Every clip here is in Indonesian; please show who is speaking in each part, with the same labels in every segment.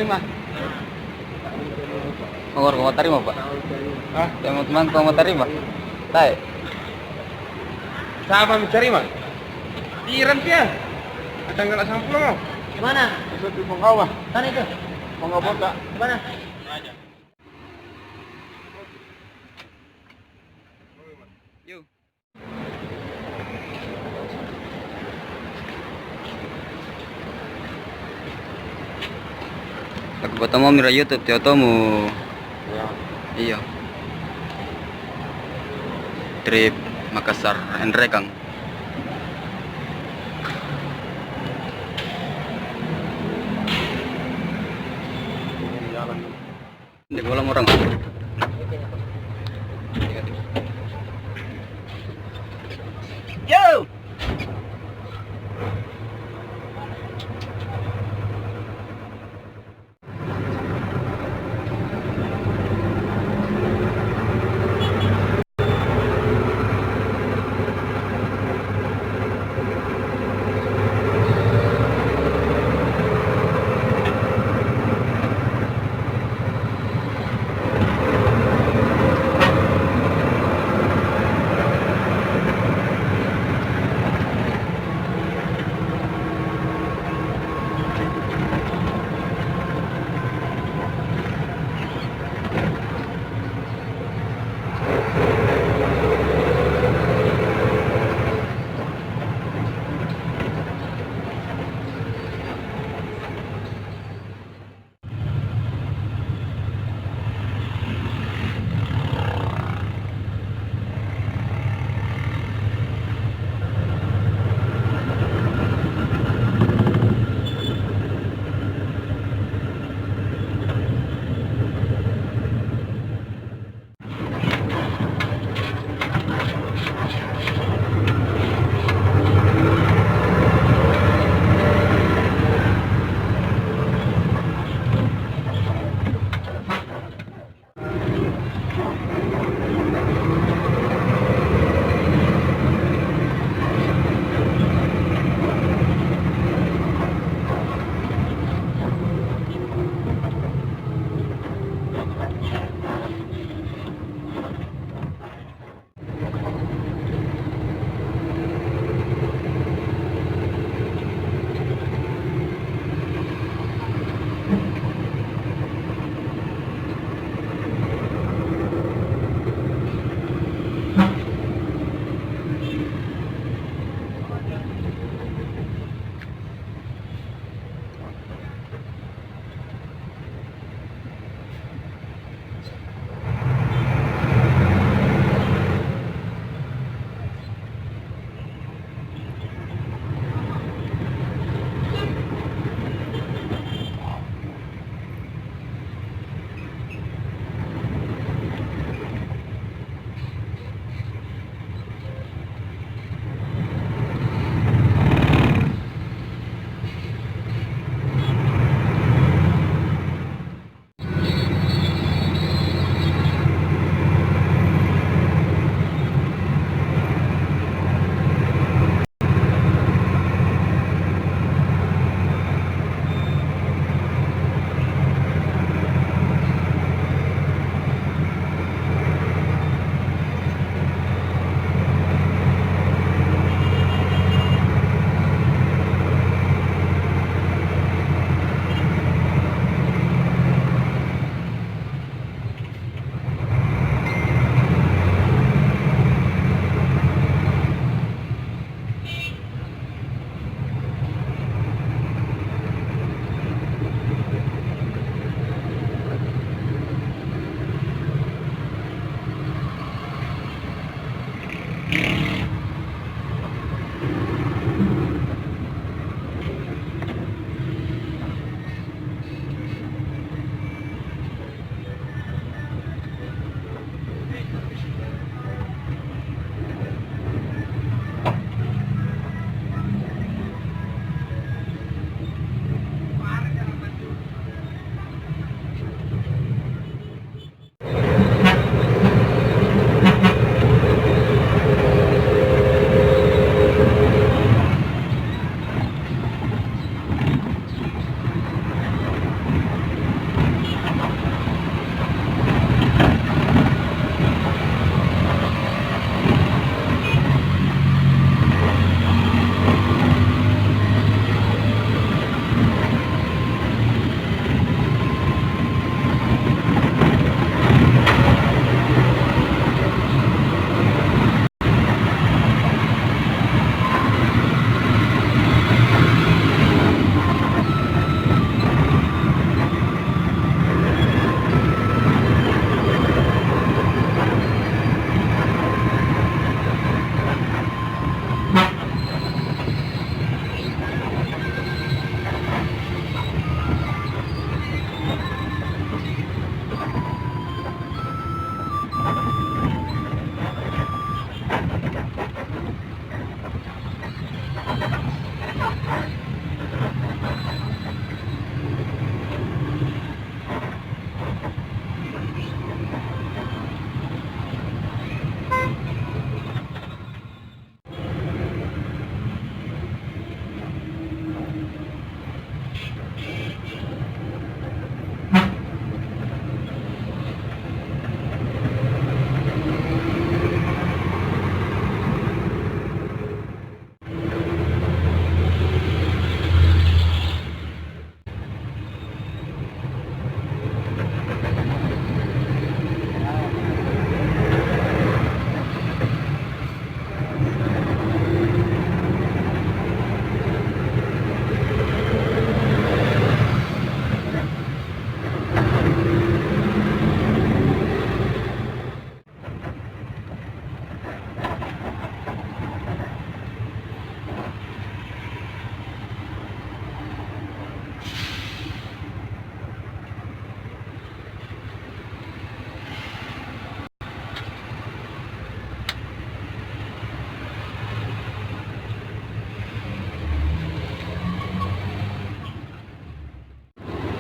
Speaker 1: terima.
Speaker 2: Ngor kau terima pak?
Speaker 1: Hah?
Speaker 2: Teman-teman kau mau terima? Tai.
Speaker 1: Siapa mencari mah? Iran dia. Ada nggak sampul mau?
Speaker 3: Gimana?
Speaker 1: Itu di Pongkawa.
Speaker 3: Sana itu.
Speaker 1: Pongkawa Bota.
Speaker 3: Gimana?
Speaker 2: Yuk. Aku ketemu mira YouTube, mu.
Speaker 1: Ya.
Speaker 2: Iya. Trip Makassar Enrekang.
Speaker 1: Jalan.
Speaker 2: Di kolam orang.
Speaker 3: Yo.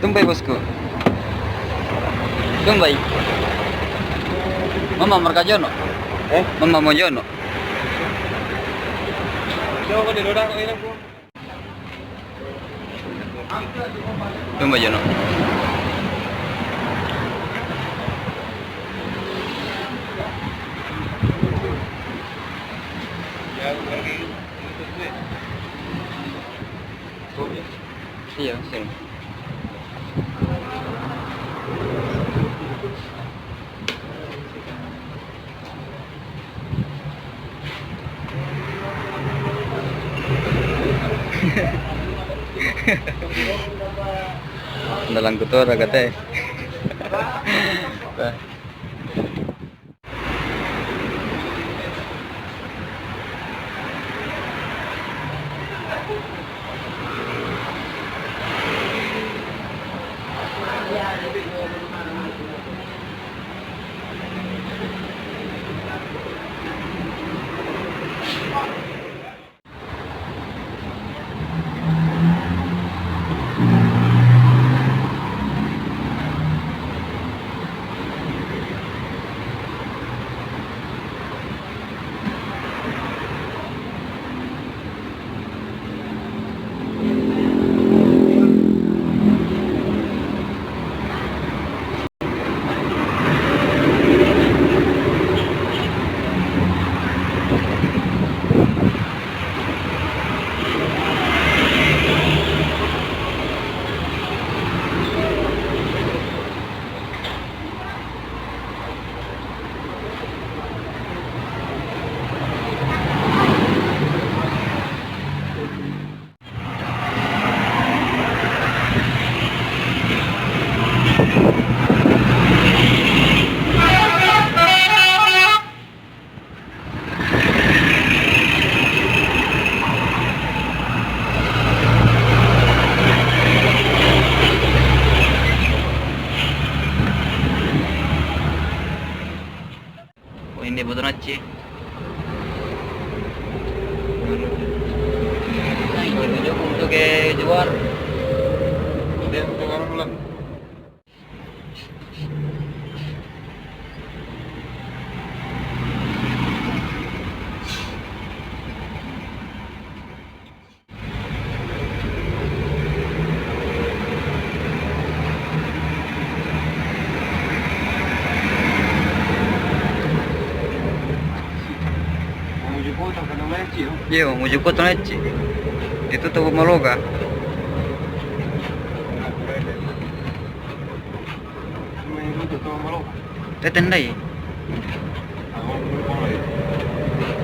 Speaker 2: Tumbai bosku. Tumbai. Mama Markajono. Mama Mojono.
Speaker 1: Jauh kan di luar kok ini aku.
Speaker 2: Tumbai Jono.
Speaker 1: Ya, pergi itu tuh.
Speaker 2: Iya, sih. Dalang kutor agate. Oh, ini betul aja. Itu untuk ke juar.
Speaker 1: Dia sekarang bulan. Menuju kota karena leceh.
Speaker 2: Iya, menuju kota Neci. Itu toko Maloga.
Speaker 1: Menuju kota Malu.
Speaker 2: Tendai.
Speaker 1: Aku mau lagi.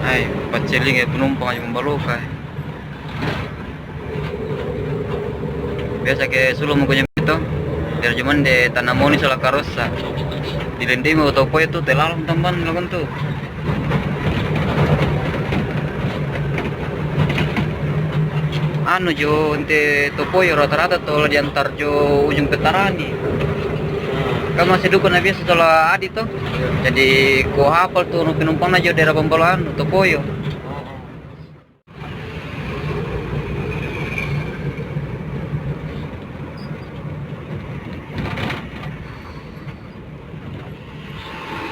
Speaker 2: Ay, paciling penumpang aja Maloga. Biasa ke Solo mau itu. Biar cuman di Tanamoni salah karosa. Di Lendi mau topo itu telalong tamban lawan tuh. Anu jo ente topoyo rata-rata tuh diantar jo ujung Petarani. Kan masih dukun biasa setelah adi tuh. Jadi ko hafal tuh nu penumpang aja daerah Pembalaan topoyo.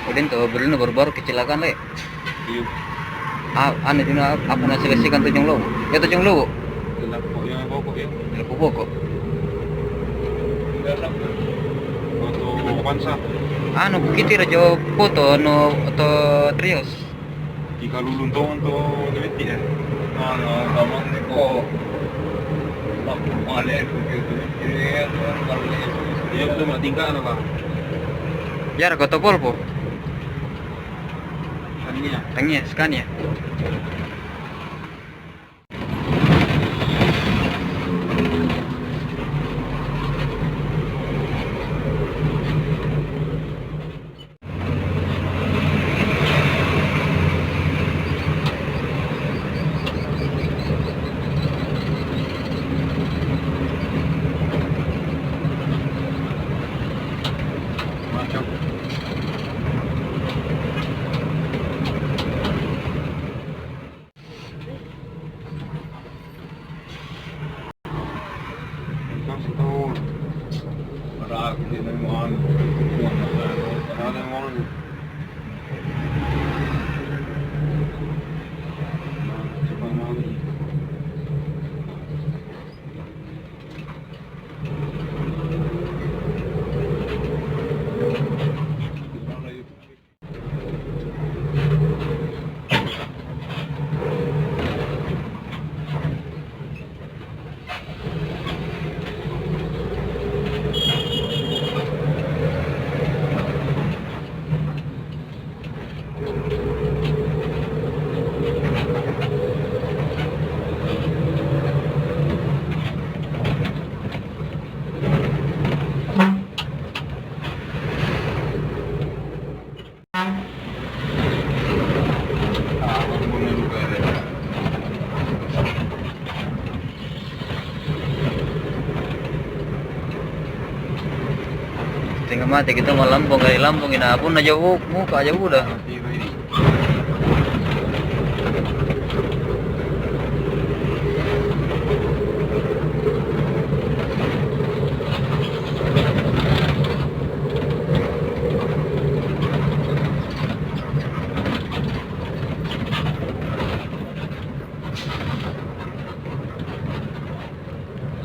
Speaker 2: Kemudian tuh beli baru-baru kecelakaan le.
Speaker 1: Iya.
Speaker 2: Anu juga apa nasi selesaikan tuh jong lo. Ya tuh jong lo.
Speaker 1: Gelap kok yang pokok ya.
Speaker 2: Lepo kok.
Speaker 1: Untuk Pansa.
Speaker 2: Anu bukiti rajo foto no atau trios.
Speaker 1: Jika luluntungan tuh lebih ya. Nah, kamu nih kok. Mana itu gitu. Ini kalau dia itu mah tinggal apa?
Speaker 2: Ya kota Polpo.
Speaker 1: Tadinya.
Speaker 2: Tangnya Scania. Tinggal mati kita mau lambung kali lambung ini pun aja muka aja udah.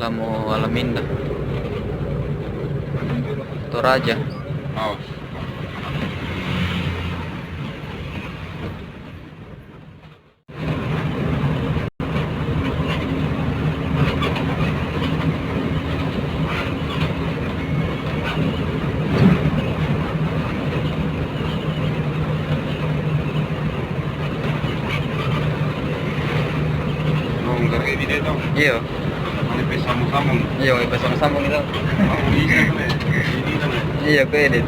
Speaker 2: Lamu Alaminda Toraja.
Speaker 1: Oh. Nggak di dito.
Speaker 2: Iya.
Speaker 1: May sambung-sambung.
Speaker 2: Iya, may pasang-sambung itu.
Speaker 1: Ini
Speaker 2: Iya, ko edit.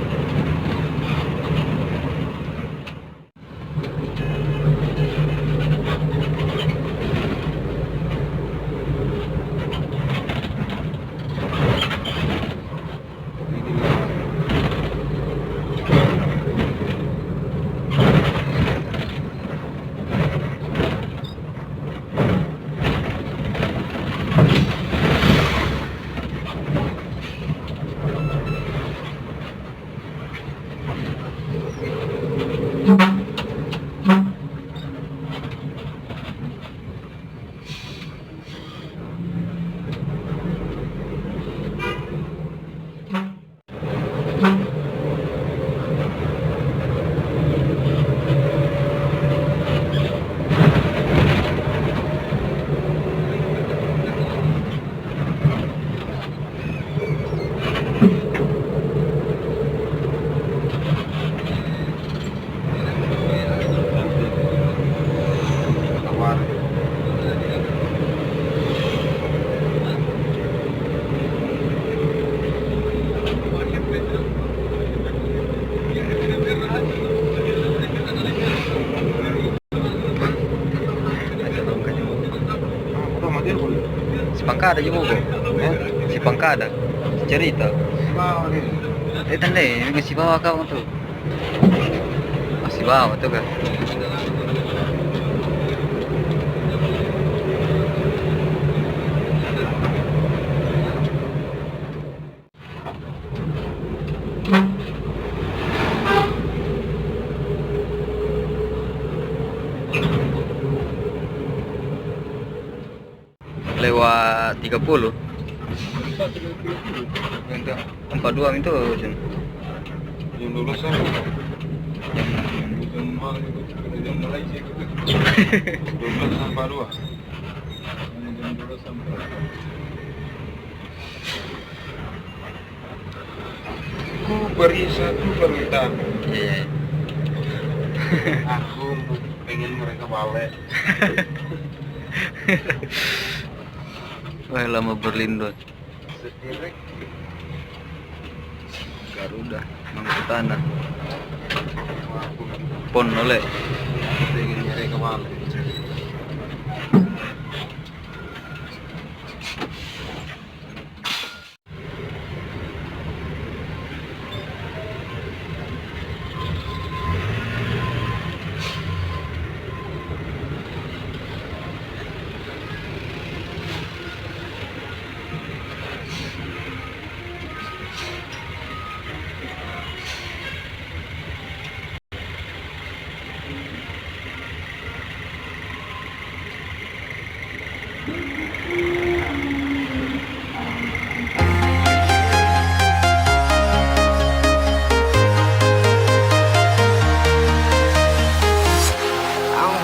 Speaker 2: Si Pangkada juga kok. Si Pangkada. Si cerita. Tanda masih bawa kau tuh. Masih bawa tuh kan. Lewat 30. 42 itu Jun.
Speaker 1: Jam 12 kan? Jam malam itu jam Malaysia itu. 12 sampai 2. Jam 12 sampai. Ku beri satu permintaan.
Speaker 2: Iya.
Speaker 1: Aku pengen mereka balik.
Speaker 2: Wah, lama berlindung.
Speaker 1: Setirik
Speaker 2: Garuda, Mangku Tanah.
Speaker 1: aku
Speaker 2: Pon oleh.
Speaker 1: pengen mereka balik.
Speaker 3: I'm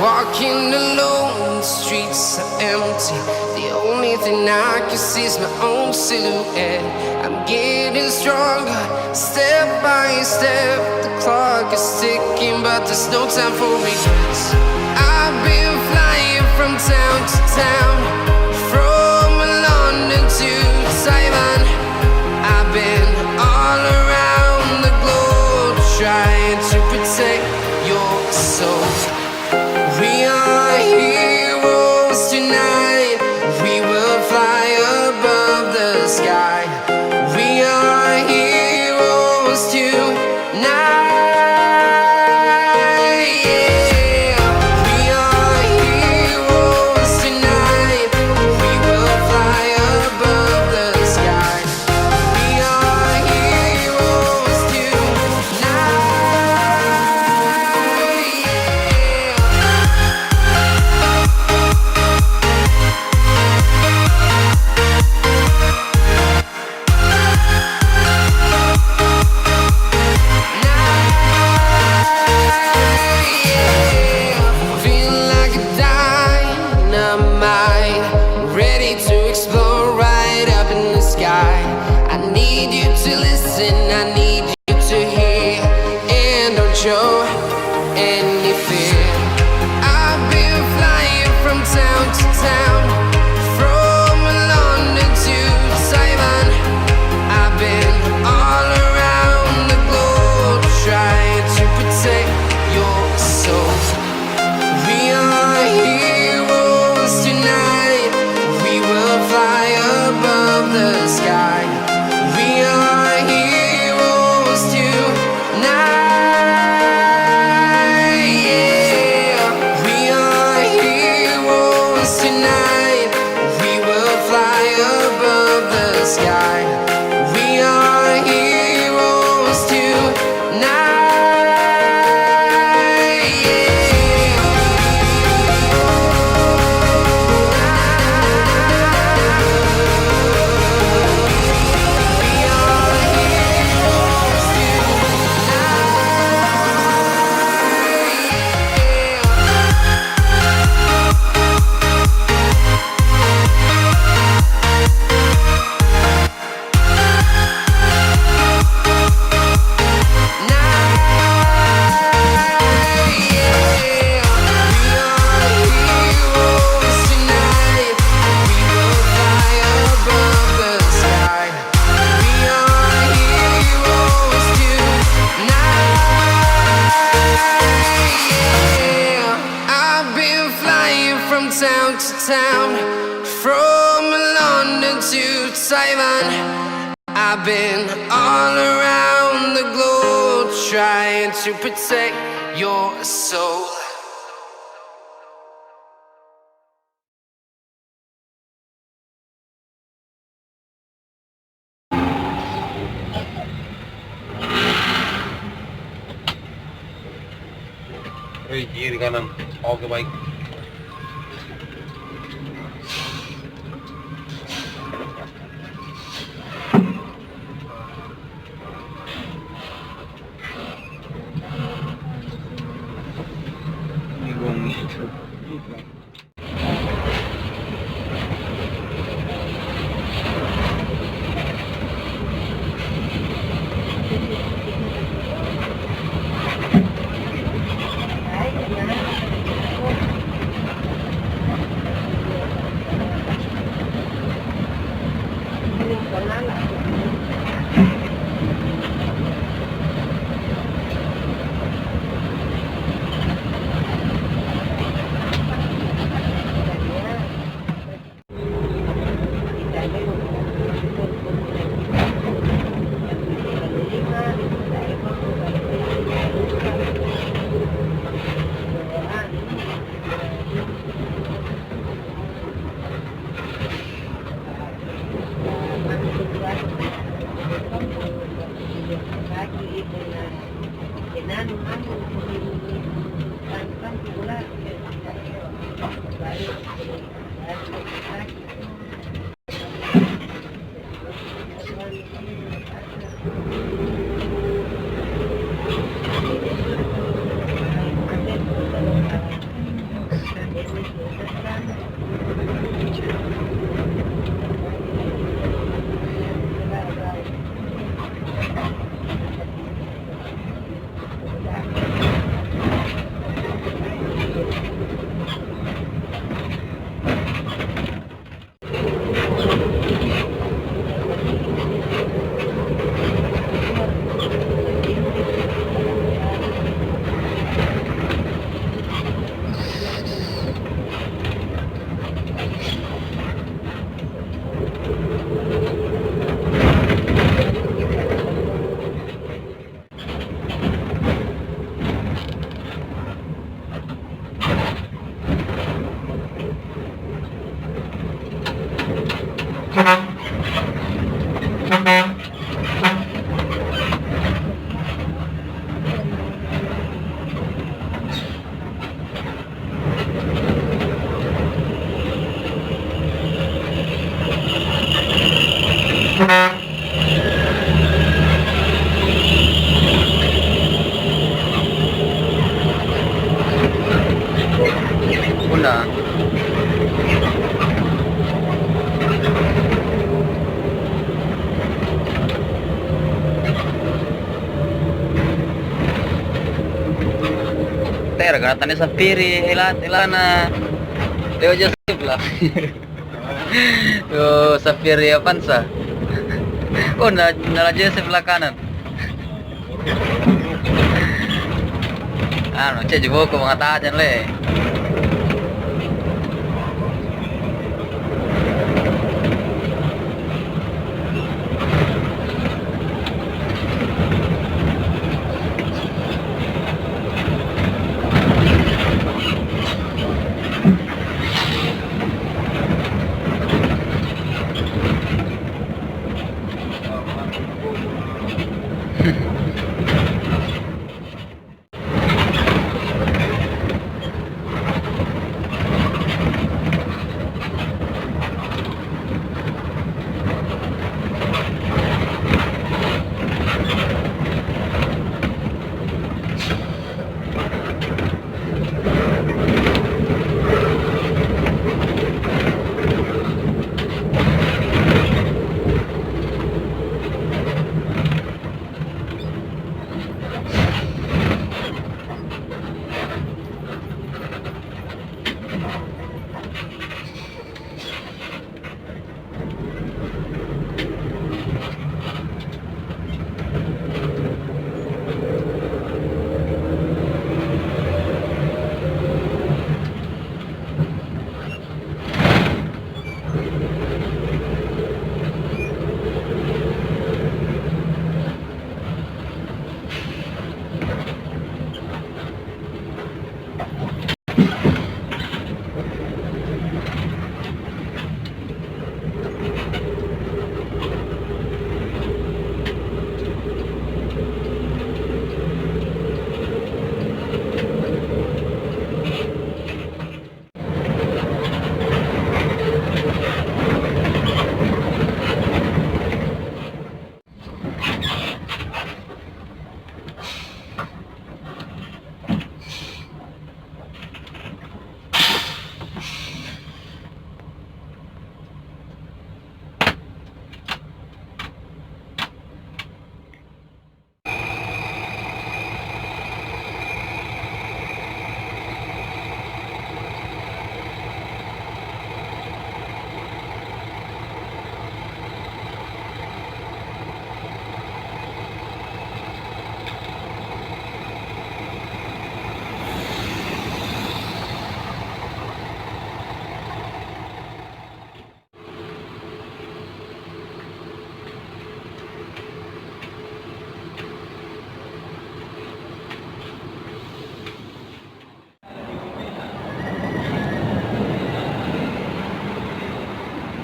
Speaker 3: walking alone, the streets are empty. The only thing I can see is my own silhouette. I'm getting stronger, step by step. The clock is ticking, but there's no time for regrets. I've been flying from town to town, from London to Taiwan. I've been all around the globe, trying to protect your soul. We are heroes tonight. We will fly above the sky. We are heroes tonight. Yeah. We are heroes tonight. We will fly above the sky. We are heroes tonight. Feel like a dynamite, ready to explode right up in the sky. I need you to listen, I need you to hear, and don't show any fear. I've been flying from town to town, from London to Taiwan. I've been all around the globe, trying to protect your soul. We are heroes tonight. We will fly above the sky. We are heroes tonight. Yeah. We are heroes tonight. We will fly above the sky. We are heroes tonight. Town to town, from London to Taiwan. I've been all around the globe, trying to protect your soul.
Speaker 1: Kiri kanan, oke baik.
Speaker 2: Una. Ganatannya sa piri, ilana. Leo Joseph lah. Yo, sa piri Avanza. Oh, nala Joseph lah kanan. Ano, cek juga ko mga tajan le.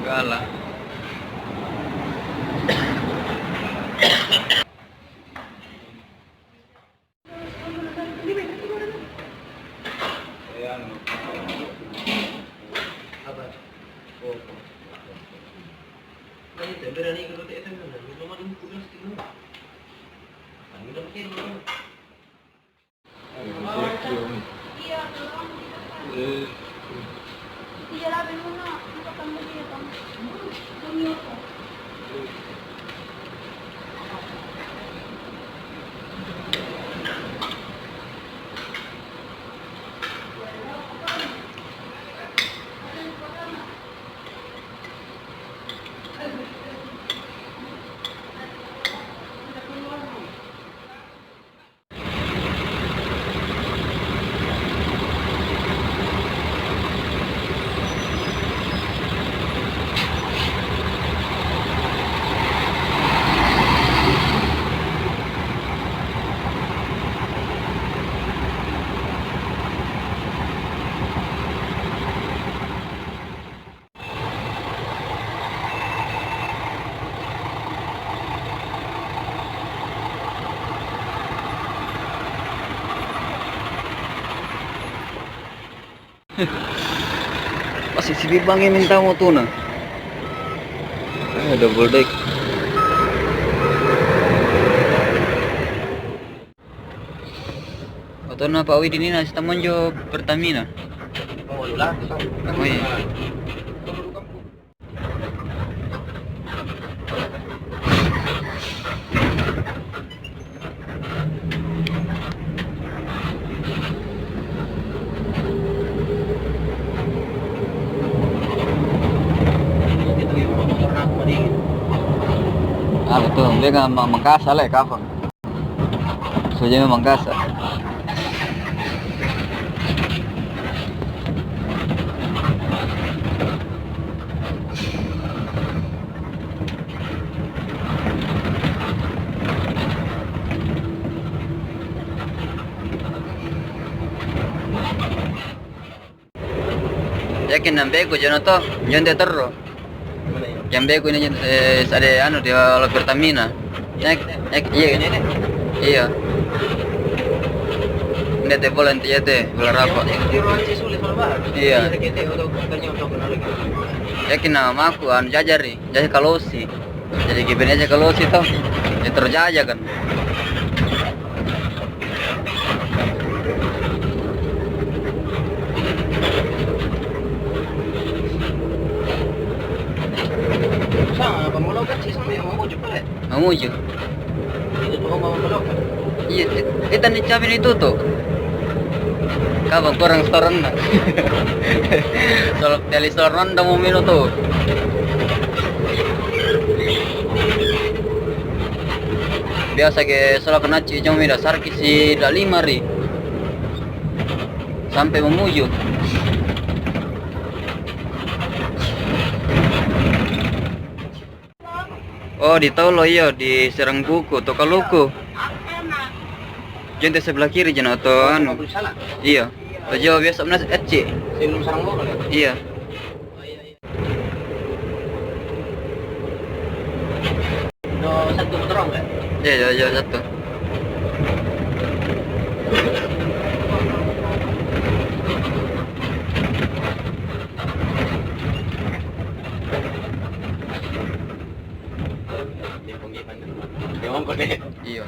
Speaker 2: Gala.
Speaker 1: Ayan.
Speaker 4: Apa?
Speaker 2: Masih si Bibang yang minta mau tuna. Double deck. Atau na Pak Widi ini nasi taman jo Pertamina. Oh iya. Ah betul, dia kan mengkasa lah kapan. Soalnya mengkasa. Yakin nambe ko jono to, jonte terro. Jambe ko ini ada anu dia oleh Pertamina. Iya ini. Iya. Ini teh bola nanti ya teh, bola apa? Iya. Yakin nama aku anu jajari, jadi kalosi. Jadi gimana aja kalosi toh, ya terjaja kan. Mamuju. Iya, kita dicabin itu tuh. Kapan kurang setoran nak? Soal tali setoran dah mau minum tuh. Biasa ke soal kena cicong mi dasar kisi dah 5 ri. Sampai Mamuju. Oh di Tolo iya di Serangbuku Tokaluku. Jonte sebelah kiri jana atau anu. Iya. Ojo biasa menas ecce.
Speaker 4: Sebelum Serangbuku kan?
Speaker 2: Iya.
Speaker 4: Do satu motorong kan?
Speaker 2: Iya satu.
Speaker 4: Dia ngomong deh.
Speaker 2: Iya.